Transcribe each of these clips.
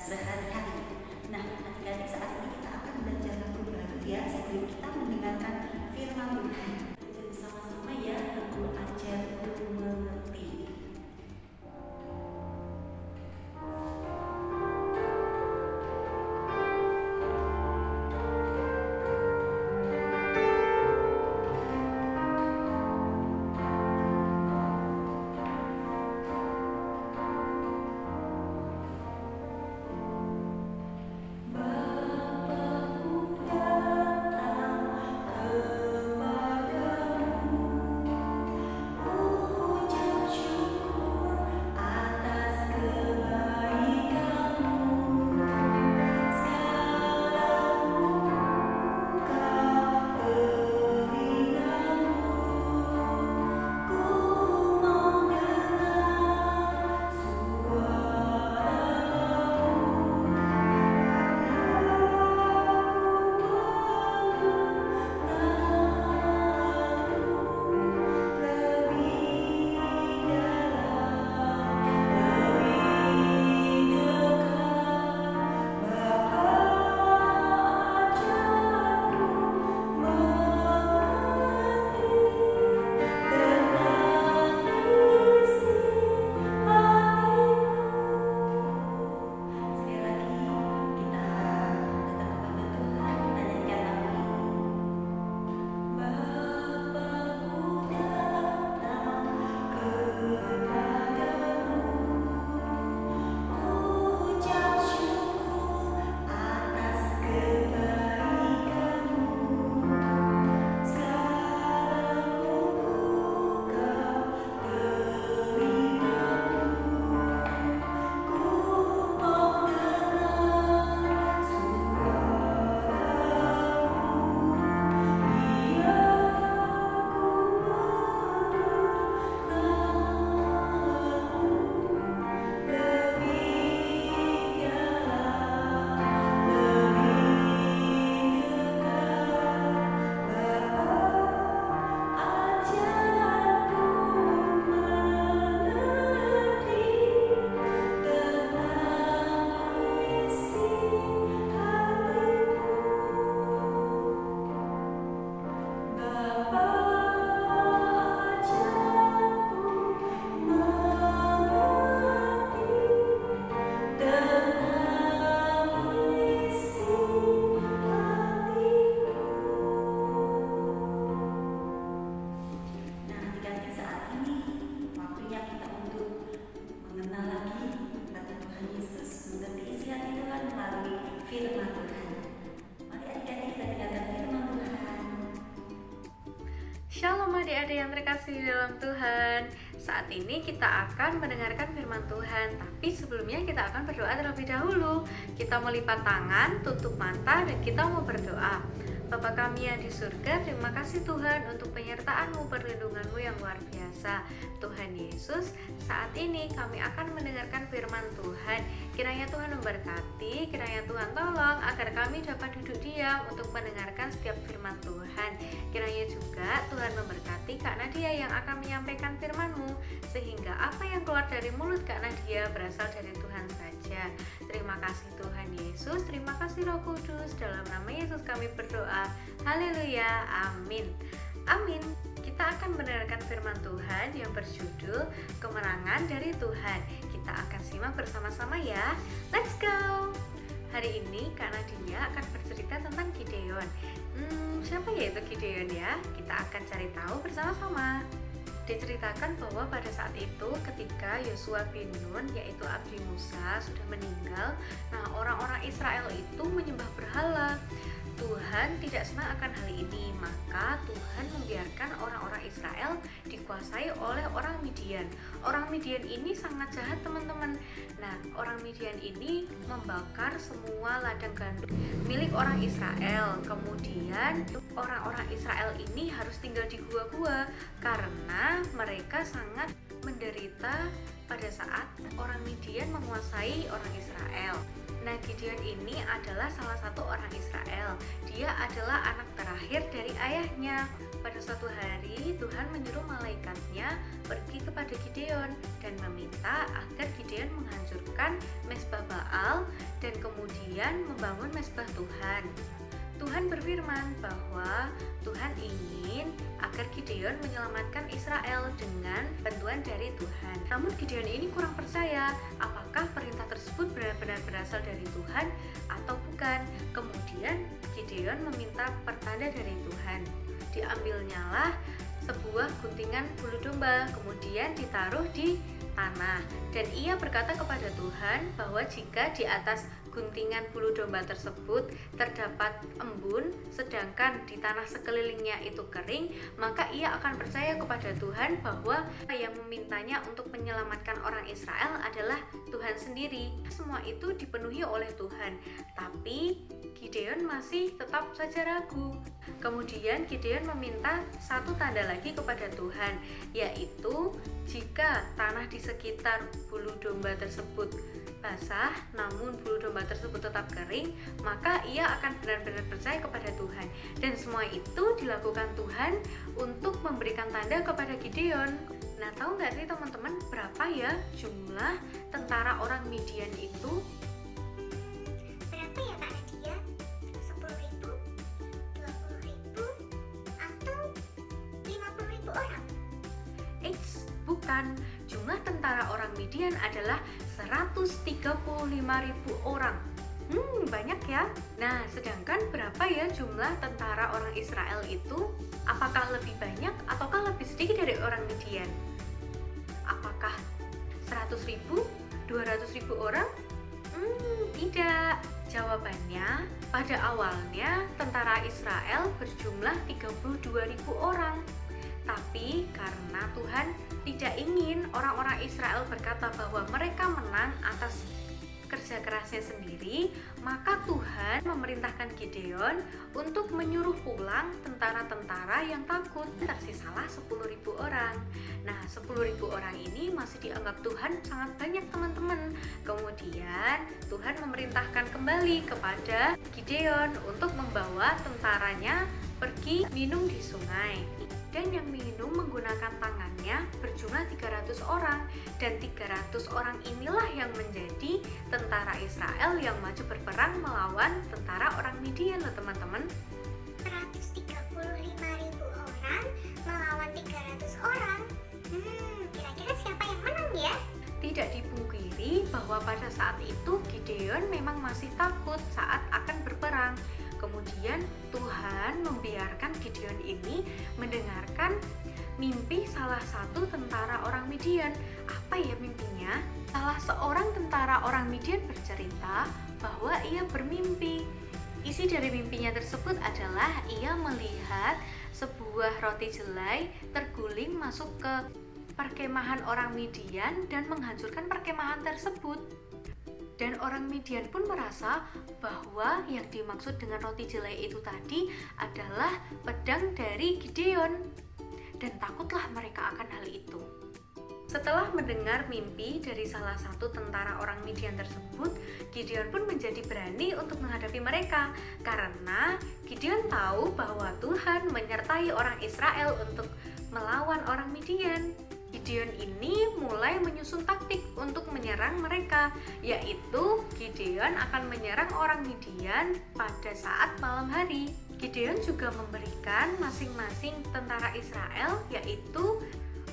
sehari-hari. Nah, adik-adik, saat ini kita akan belajar lagu baru ya, sebelum kita mendengarkan firman Tuhan. Belajar bersama-sama ya, lagu Ajarku Mengerti. Shalom adik-adik yang terkasih di dalam Tuhan. Saat ini kita akan mendengarkan firman Tuhan. Tapi sebelumnya kita akan berdoa terlebih dahulu. Kita mau lipat tangan, tutup mata, dan kita mau berdoa. Bapa kami yang di surga, terima kasih Tuhan untuk penyertaan-Mu, perlindungan-Mu yang luar biasa. Tuhan Yesus, saat ini kami akan mendengarkan firman Tuhan. Kiranya Tuhan memberkati, kiranya Tuhan tolong agar kami dapat duduk diam untuk mendengarkan setiap firman Tuhan. Kiranya juga Tuhan memberkati Kak Nadia yang akan menyampaikan firman-Mu, sehingga apa yang keluar dari mulut Kak Nadia berasal dari Tuhan saja. Terima kasih Tuhan Yesus, terima kasih Roh Kudus, dalam nama Yesus kami berdoa. Haleluya, amin. Amin. Kita akan mendengarkan firman Tuhan yang berjudul Kemenangan dari Tuhan. Kita akan simak bersama-sama ya. Let's go. Hari ini Kak Nadia akan bercerita tentang Gideon. Siapa ya itu Gideon ya? Kita akan cari tahu bersama-sama. Diceritakan bahwa pada saat itu ketika Yosua bin Nun, yaitu abdi Musa, sudah meninggal, nah orang-orang Israel itu menyembah berhala. Tuhan tidak senang akan hal ini, maka Tuhan membiarkan orang-orang Israel dikuasai oleh orang Midian. Orang Midian ini sangat jahat teman-teman. Nah, orang Midian ini membakar semua ladang gandum milik orang Israel. Kemudian orang-orang Israel ini harus tinggal di gua-gua karena mereka sangat menderita pada saat orang Midian menguasai orang Israel. Nah, Gideon ini adalah salah satu orang Israel. Dia adalah anak terakhir dari ayahnya. Pada suatu hari Tuhan menyuruh malaikatnya pergi kepada Gideon dan meminta agar Gideon menghancurkan mezbah Baal dan kemudian membangun mezbah Tuhan. Tuhan berfirman bahwa Tuhan ingin agar Gideon menyelamatkan Israel dengan bantuan dari Tuhan. Namun Gideon ini kurang percaya apakah perintah tersebut benar-benar berasal dari Tuhan atau bukan. Kemudian Gideon meminta pertanda dari Tuhan. Diambilnyalah sebuah guntingan bulu domba, kemudian ditaruh di tanah, dan ia berkata kepada Tuhan bahwa jika di atas guntingan bulu domba tersebut terdapat embun, sedangkan di tanah sekelilingnya itu kering, maka ia akan percaya kepada Tuhan bahwa yang memintanya untuk menyelamatkan orang Israel adalah Tuhan sendiri. Semua itu dipenuhi oleh Tuhan, tapi Gideon masih tetap saja ragu. Kemudian Gideon meminta satu tanda lagi kepada Tuhan, yaitu jika tanah di sekitar bulu domba tersebut basah namun bulu domba tersebut tetap kering, maka ia akan benar-benar percaya kepada Tuhan. Dan semua itu dilakukan Tuhan untuk memberikan tanda kepada Gideon. Nah, tahu nggak sih teman-teman berapa ya jumlah tentara orang Midian itu? Berapa ya Kak Nadia? 10.000, 20.000, atau 50.000 orang? Eits, bukan. Jumlah tentara orang Midian adalah 135.000 orang. Banyak ya. Nah, sedangkan berapa ya jumlah tentara orang Israel itu? Apakah lebih banyak ataukah lebih sedikit dari orang Midian? Apakah 100.000, 200.000 orang? Tidak. Jawabannya, pada awalnya tentara Israel berjumlah 32.000 orang. Tapi karena Tuhan tidak ingin orang-orang Israel berkata bahwa mereka menang atas kerja kerasnya sendiri, maka Tuhan memerintahkan Gideon untuk menyuruh pulang tentara-tentara yang takut. Tersisalah 10.000 orang. Nah, 10.000 orang ini masih dianggap Tuhan sangat banyak, teman-teman. Kemudian Tuhan memerintahkan kembali kepada Gideon untuk membawa tentaranya pergi minum di sungai. Dan yang minum menggunakan tangannya berjumlah 300 orang, dan 300 orang inilah yang menjadi tentara Israel yang maju berperang melawan tentara orang Midian loh teman-teman. 135.000 orang melawan 300 orang. Kira-kira siapa yang menang ya? Tidak dipungkiri bahwa pada saat itu Gideon memang masih takut saat akan berperang. Kemudian Tuhan membiarkan Gideon ini mendengarkan mimpi salah satu tentara orang Midian. Apa ya mimpinya? Salah seorang tentara orang Midian bercerita bahwa ia bermimpi. Isi dari mimpinya tersebut adalah ia melihat sebuah roti jelai terguling masuk ke perkemahan orang Midian dan menghancurkan perkemahan tersebut. Dan orang Midian pun merasa bahwa yang dimaksud dengan roti jelai itu tadi adalah pedang dari Gideon. Dan takutlah mereka akan hal itu. Setelah mendengar mimpi dari salah satu tentara orang Midian tersebut, Gideon pun menjadi berani untuk menghadapi mereka. Karena Gideon tahu bahwa Tuhan menyertai orang Israel untuk melawan orang Midian. Gideon ini mulai menyusun taktik untuk menyerang mereka, yaitu Gideon akan menyerang orang Midian pada saat malam hari. Gideon juga memberikan masing-masing tentara Israel, yaitu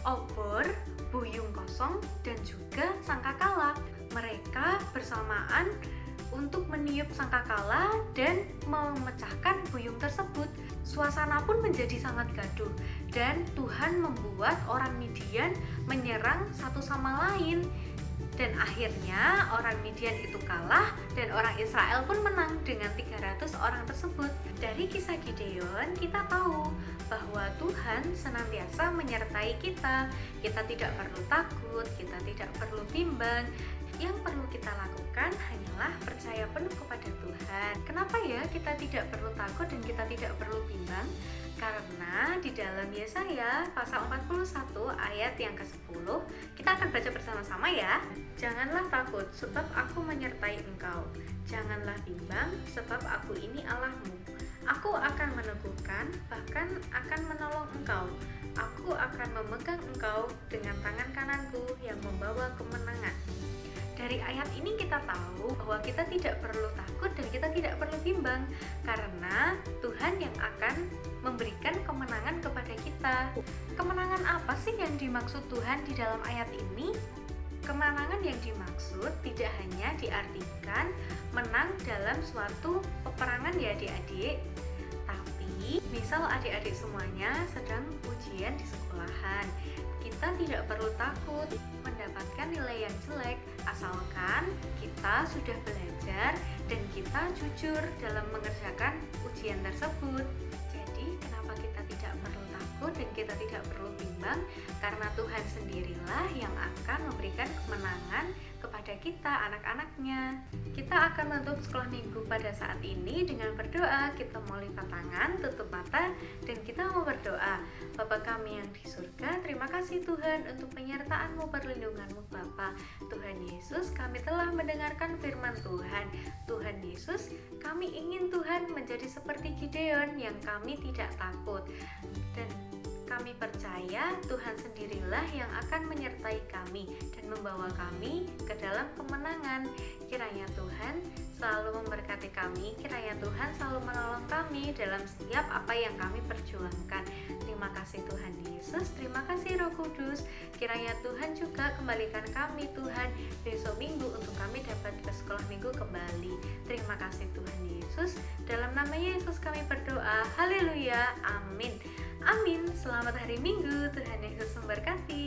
obor, buyung kosong, dan juga sangkakala. Mereka bersamaan untuk meniup sangkakala dan memecahkan buyung tersebut. Suasana pun menjadi sangat gaduh dan Tuhan membuat orang Midian menyerang satu sama lain. Dan akhirnya orang Midian itu kalah dan orang Israel pun menang dengan 300 orang tersebut. Dari kisah Gideon kita tahu bahwa Tuhan senantiasa menyertai kita. Kita tidak perlu takut, kita tidak perlu bimbang. Yang perlu kita lakukan hanyalah percaya percaya penuh kepada Tuhan. Kenapa ya kita tidak perlu takut dan kita tidak perlu bimbang? Karena di dalam Yesaya pasal 41 ayat yang ke-10, kita akan baca bersama-sama ya. Janganlah takut, sebab aku menyertai engkau. Janganlah bimbang, sebab aku ini Allahmu. Aku akan meneguhkan, bahkan akan menolong engkau. Aku akan memegang engkau dengan tangan kananku yang membawa kemenangan. Dari ayat ini kita tahu bahwa kita tidak perlu takut dan kita tidak perlu bimbang, karena Tuhan yang akan memberikan kemenangan kepada kita. Kemenangan apa sih yang dimaksud Tuhan di dalam ayat ini? Kemenangan yang dimaksud tidak hanya diartikan menang dalam suatu peperangan ya adik-adik, tapi misal adik-adik semuanya sedang ujian di sekolahan, kita tidak perlu takut mendapatkan nilai yang jelek asalkan kita sudah belajar dan kita jujur dalam mengerjakan ujian tersebut. Jadi kenapa kita tidak perlu takut dan kita tidak perlu bimbang? Karena Tuhan sendirilah yang akan memberikan kemenangan kepada kita, anak-anaknya. Kita akan menutup sekolah minggu pada saat ini dengan berdoa. Kita mau lipat tangan, tutup mata, dan kita mau berdoa. Bapa kami yang di surga, terima kasih Tuhan untuk penyertaan-Mu, perlindungan-Mu Bapa. Tuhan Yesus, kami telah mendengarkan firman Tuhan. Tuhan Yesus, kami ingin Tuhan menjadi seperti Gideon yang kami tidak takut. Dan kami percaya Tuhan sendirilah yang akan menyertai kami dan membawa kami ke dalam kemenangan. Kiranya Tuhan selalu memberkati kami, kiranya Tuhan selalu menolong kami dalam setiap apa yang kami perjuangkan. Terima kasih Tuhan Yesus, terima kasih Roh Kudus. Kiranya Tuhan juga kembalikan kami Tuhan besok minggu untuk kami dapat ke sekolah minggu kembali. Terima kasih Tuhan Yesus. Dalam nama Yesus kami berdoa. Haleluya. Amin. Amin. Selamat hari Minggu. Tuhan Yesus memberkati.